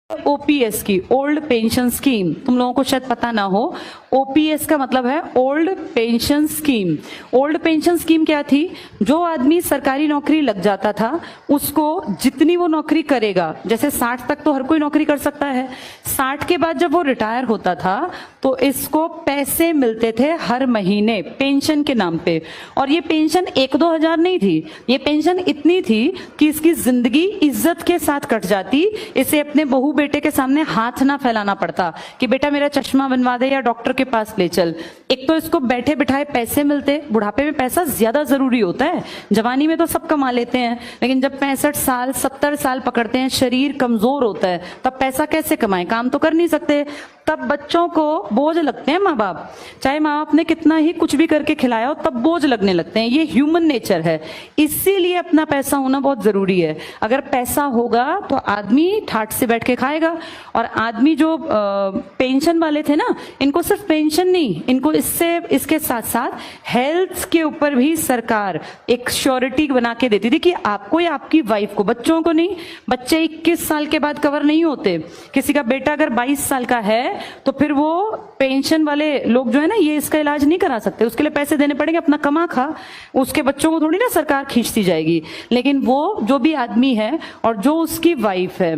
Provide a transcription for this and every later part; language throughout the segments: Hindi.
ओपीएस की, ओल्ड पेंशन स्कीम, तुम लोगों को शायद पता ना हो, ओपीएस का मतलब है old pension scheme. Old pension scheme क्या थी? जो आदमी सरकारी नौकरी लग जाता था उसको जितनी वो नौकरी करेगा, जैसे 60 तक तो हर कोई नौकरी कर सकता है, 60 के बाद जब वो रिटायर होता था तो इसको पैसे मिलते थे हर महीने पेंशन के नाम पे। और ये पेंशन 1-2 हजार नहीं थी, ये पेंशन इतनी थी कि इसकी जिंदगी इज्जत के साथ कट जाती। इसे अपने बहू बेटे के सामने हाथ ना फैलाना पड़ता कि बेटा मेरा चश्मा बनवा दे या डॉक्टर के पास ले चल। एक तो इसको बैठे बिठाए पैसे मिलते, बुढ़ापे में पैसा ज्यादा जरूरी होता है, जवानी में तो सब कमा लेते हैं, लेकिन जब 65 साल 70 साल पकड़ते हैं, शरीर कमजोर होता है, तब पैसा कैसे कमाएं? काम तो कर नहीं सकते। तब बच्चों को बोझ लगते हैं माँ बाप, चाहे माँ बाप ने कितना ही कुछ भी करके खिलाया हो, तब बोझ लगने लगते हैं। ये ह्यूमन नेचर है, इसीलिए अपना पैसा होना बहुत जरूरी है। अगर पैसा होगा तो आदमी ठाठ से बैठ के खाएगा। और आदमी जो पेंशन वाले थे ना, इनको सिर्फ पेंशन नहीं, इनको इसके साथ साथ हेल्थ के ऊपर भी सरकार एक श्योरिटी बना के देती थी कि आपको या आपकी वाइफ को, बच्चों को नहीं। बच्चे 21 साल के बाद कवर नहीं होते। किसी का बेटा अगर 22 साल का है तो फिर वो पेंशन वाले लोग जो है ना, ये इसका इलाज नहीं करा सकते, उसके लिए पैसे देने पड़ेंगे। अपना कमा खा, उसके बच्चों को थोड़ी ना सरकार खींचती जाएगी। लेकिन वो जो भी आदमी है और जो उसकी वाइफ है,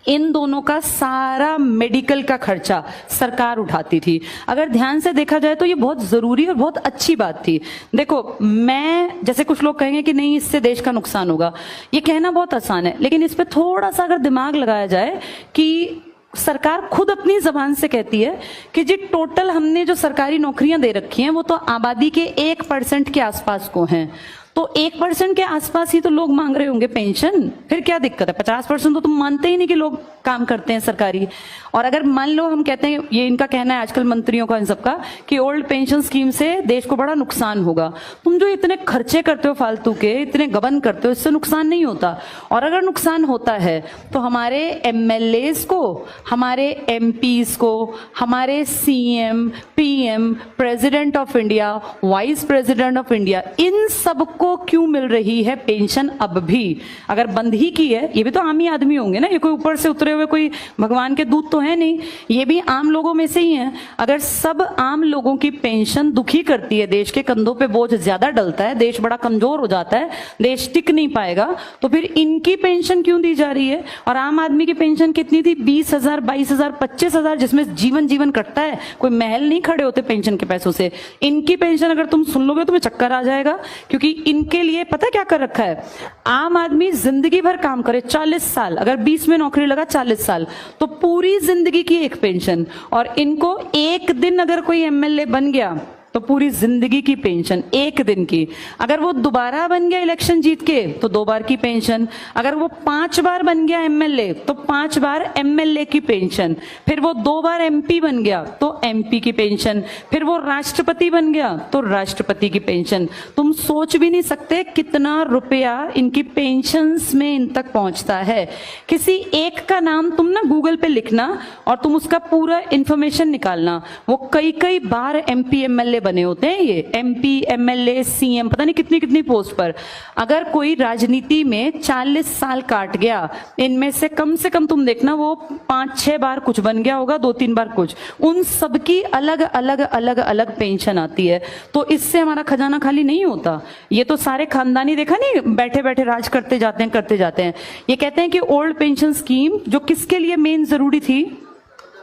इन दोनों का सारा मेडिकल का खर्चा सरकार उठाती थी। अगर ध्यान से देखा जाए तो ये बहुत जरूरी और बहुत अच्छी बात थी। देखो, मैं जैसे कुछ लोग कहेंगे कि नहीं इससे देश का नुकसान होगा, ये कहना बहुत आसान है, लेकिन इस पे थोड़ा सा अगर दिमाग लगाया जाए कि सरकार खुद अपनी जबान से कहती है कि जी टोटल हमने जो सरकारी नौकरियां दे रखी हैं वो तो आबादी के 1% के आसपास को हैं। तो 1% के आसपास ही तो लोग मांग रहे होंगे पेंशन, फिर क्या दिक्कत है? 50% तो तुम मानते ही नहीं कि लोग काम करते हैं सरकारी। और अगर मान लो हम कहते हैं, ये इनका कहना है आजकल मंत्रियों का इन सबका, कि ओल्ड पेंशन स्कीम से देश को बड़ा नुकसान होगा। तुम जो इतने खर्चे करते हो फालतू के, इतने गबन करते हो, इससे नुकसान नहीं होता। और अगर नुकसान होता है तो हमारे एमएलएस को, हमारे एमपीज को, हमारे CM, PM, president of India, vice president of India, इन सबको क्यों मिल रही है पेंशन अब भी? अगर बंद ही की है, ये भी तो आम ही आदमी होंगे ना, ये कोई ऊपर से उतरे हुए कोई भगवान के दूत तो है नहीं, ये भी आम लोगों में से ही हैं। अगर सब आम लोगों की पेंशन दुखी करती है, देश के कंधों पे बोझ ज्यादा डलता है, देश बड़ा कमजोर हो जाता है, देश टिक नहीं पाएगा, तो फिर इनकी पेंशन क्यों दी जा रही है? और आम आदमी की पेंशन कितनी थी? 20,000, 22,000, 25,000, जिसमें जीवन कटता है, कोई महल नहीं खड़े होते पेंशन के पैसों से। इनकी पेंशन अगर तुम सुन लोगे तुम्हें चक्कर आ जाएगा, क्योंकि इनके लिए पता क्या कर रखा है? आम आदमी जिंदगी भर काम करे, 40 साल, अगर 20 में नौकरी लगा 40 साल, तो पूरी जिंदगी की एक पेंशन। और इनको एक दिन अगर कोई एमएलए बन गया तो पूरी जिंदगी की पेंशन, एक दिन की। अगर वो दोबारा बन गया इलेक्शन जीत के तो 2 बार की पेंशन। अगर वो 5 बार बन गया एमएलए तो 5 बार एमएलए की पेंशन। फिर वो 2 बार एमपी बन गया तो एमपी की पेंशन। फिर वो राष्ट्रपति बन गया तो राष्ट्रपति की पेंशन। तुम सोच भी नहीं सकते कितना रुपया इनकी पेंशन्स में इन तक पहुंचता है। किसी एक का नाम तुम ना गूगल पे लिखना और तुम उसका पूरा इंफॉर्मेशन निकालना, वो कई बार एमपी एमएलए बने होते हैं। ये एमपी, एमएलए, सीएम, पता नहीं कितनी कितनी पोस्ट पर। अगर कोई राजनीति में 40 साल काट गया, इनमें से कम तुम देखना वो 5-6 बार कुछ बन गया होगा, 2-3 बार कुछ। उन सबकी अलग अलग पेंशन आती है। तो इससे हमारा खजाना खाली नहीं होता। ये तो सारे खानदानी, देखा नहीं, बैठे बैठे राज करते जाते हैं। ये कहते हैं कि ओल्ड पेंशन स्कीम जो किसके लिए मेन जरूरी थी?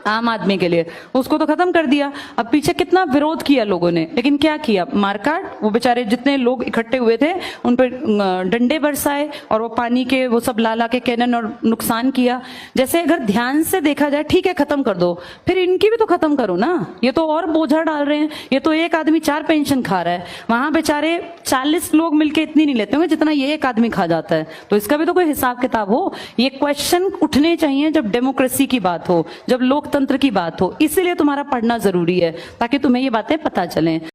आम आदमी के लिए, उसको तो खत्म कर दिया। अब पीछे कितना विरोध किया लोगों ने, लेकिन क्या किया? मारकाट। वो बेचारे जितने लोग इकट्ठे हुए थे उन पर डंडे बरसाए और वो पानी के वो सब ला के कैनन और नुकसान किया। जैसे अगर ध्यान से देखा जाए, ठीक है खत्म कर दो, फिर इनकी भी तो खत्म करो ना। ये तो और बोझा डाल रहे हैं। ये तो एक आदमी 4 पेंशन खा रहा है, वहां बेचारे 40 लोग मिलके इतनी नहीं लेते होंगे जितना ये एक आदमी खा जाता है। तो इसका भी तो कोई हिसाब किताब हो। ये क्वेश्चन उठने चाहिए जब डेमोक्रेसी की बात हो, जब लोकतंत्र की बात हो। इसीलिए तुम्हारा पढ़ना जरूरी है, ताकि तुम्हें ये बातें पता चलें।